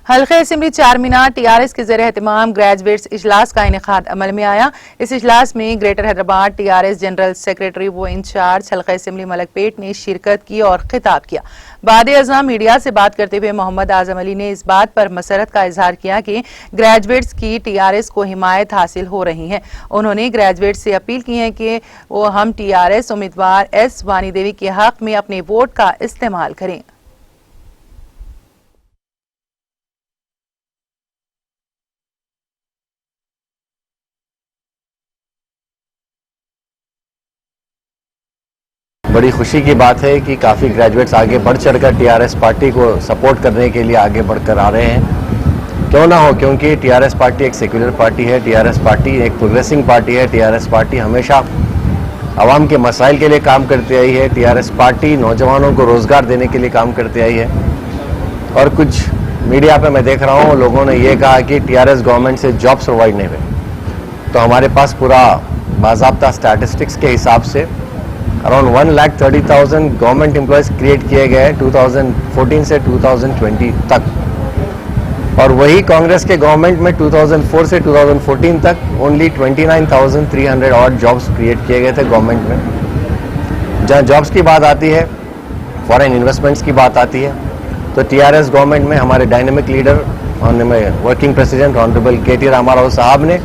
हल्के assembly Charminar TRS के ज़रिए एहतमाम ग्रेजुएट्स इजलास का इनेकाद अमल में आया। इस इजलास में greater Hyderabad TRS general secretary व इंचार्ज हल्का असेंबली मलकपेट ने शिरकत की और खिताब किया। बाद अज़ा मीडिया से बात करते हुए मोहम्मद आजम अली ने इस बात पर मसरत का इजहार किया कि ग्रेजुएट्स की टीआरएस को हिमायत हासिल हो रही है। उन्होंने ग्रेजुएट्स से अपील की है कि वो हम टीआरएस उम्मीदवार एस वानी देवी के हक में अपने वोट का इस्तेमाल करें। बड़ी खुशी की बात है कि काफ़ी ग्रेजुएट्स आगे बढ़ चढ़कर टीआरएस पार्टी को सपोर्ट करने के लिए आगे बढ़कर आ रहे हैं। क्यों ना हो, क्योंकि टीआरएस पार्टी एक सेक्युलर पार्टी है, टीआरएस पार्टी एक प्रोग्रेसिंग पार्टी है, टीआरएस पार्टी हमेशा आवाम के मसाइल के लिए काम करती आई है, टीआरएस पार्टी नौजवानों को रोज़गार देने के लिए काम करती आई है। और कुछ मीडिया पर मैं देख रहा हूँ लोगों ने ये कहा कि टीआरएस गवर्नमेंट से जॉब्स प्रोवाइड नहीं हुए, तो हमारे पास पूरा बाज़ाब्ता स्टैटिस्टिक्स के हिसाब से अराउंड 1,30,000 गवर्नमेंट एम्प्लॉयज़ क्रिएट किए गए 2014 से 2020 तक, और वही कांग्रेस के गवर्नमेंट में 2004 से 2014 तक ओनली 29,300 और जॉब्स क्रिएट किए गए थे गवर्नमेंट में। जहाँ जॉब्स की बात आती है, फॉरेन इन्वेस्टमेंट्स की बात आती है, तो टीआरएस गवर्नमेंट में हमारे dynamic leader working president honourable KT. Ramarao साहब ने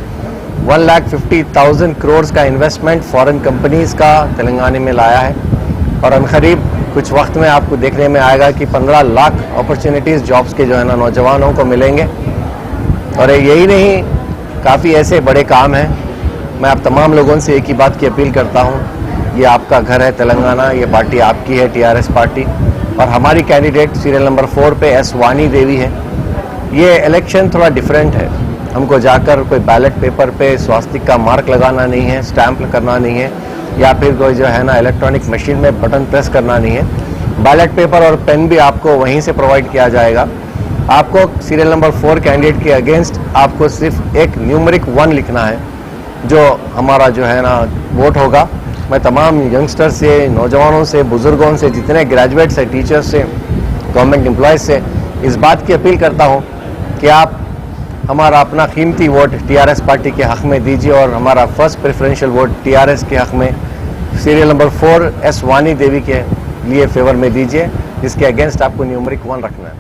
1,50,000 करोड़ का इन्वेस्टमेंट फॉरेन कंपनीज का तेलंगाना में लाया है। और अनकरीब कुछ वक्त में आपको देखने में आएगा कि 15 लाख अपॉर्चुनिटीज़ जॉब्स के जो है ना नौजवानों को मिलेंगे। और यही नहीं, काफ़ी ऐसे बड़े काम हैं। मैं आप तमाम लोगों से एक ही बात की अपील करता हूँ, ये आपका घर है तेलंगाना, ये पार्टी आपकी है टीआरएस पार्टी, और हमारी कैंडिडेट सीरियल नंबर 4 पे एस वानी देवी है। ये इलेक्शन थोड़ा डिफरेंट है, हमको जाकर कोई बैलेट पेपर पे स्वास्तिक का मार्क लगाना नहीं है, स्टैंप करना नहीं है, या फिर कोई जो है ना इलेक्ट्रॉनिक मशीन में बटन प्रेस करना नहीं है। बैलेट पेपर और पेन भी आपको वहीं से प्रोवाइड किया जाएगा। आपको सीरियल नंबर 4 कैंडिडेट के अगेंस्ट आपको सिर्फ एक न्यूमेरिक 1 लिखना है, जो हमारा जो है ना वोट होगा। मैं तमाम यंगस्टर से, नौजवानों से, बुजुर्गों से, जितने ग्रेजुएट्स हैं, टीचर्स से, गवर्नमेंट एम्प्लॉयज़ से इस बात की अपील करता हूँ कि आप हमारा अपना कीमती वोट टीआरएस पार्टी के हक़ में दीजिए, और हमारा फर्स्ट प्रेफरेंशियल वोट टीआरएस के हक़ में सीरियल नंबर 4 एस वानी देवी के लिए फेवर में दीजिए, जिसके अगेंस्ट आपको न्यूमेरिक 1 रखना है।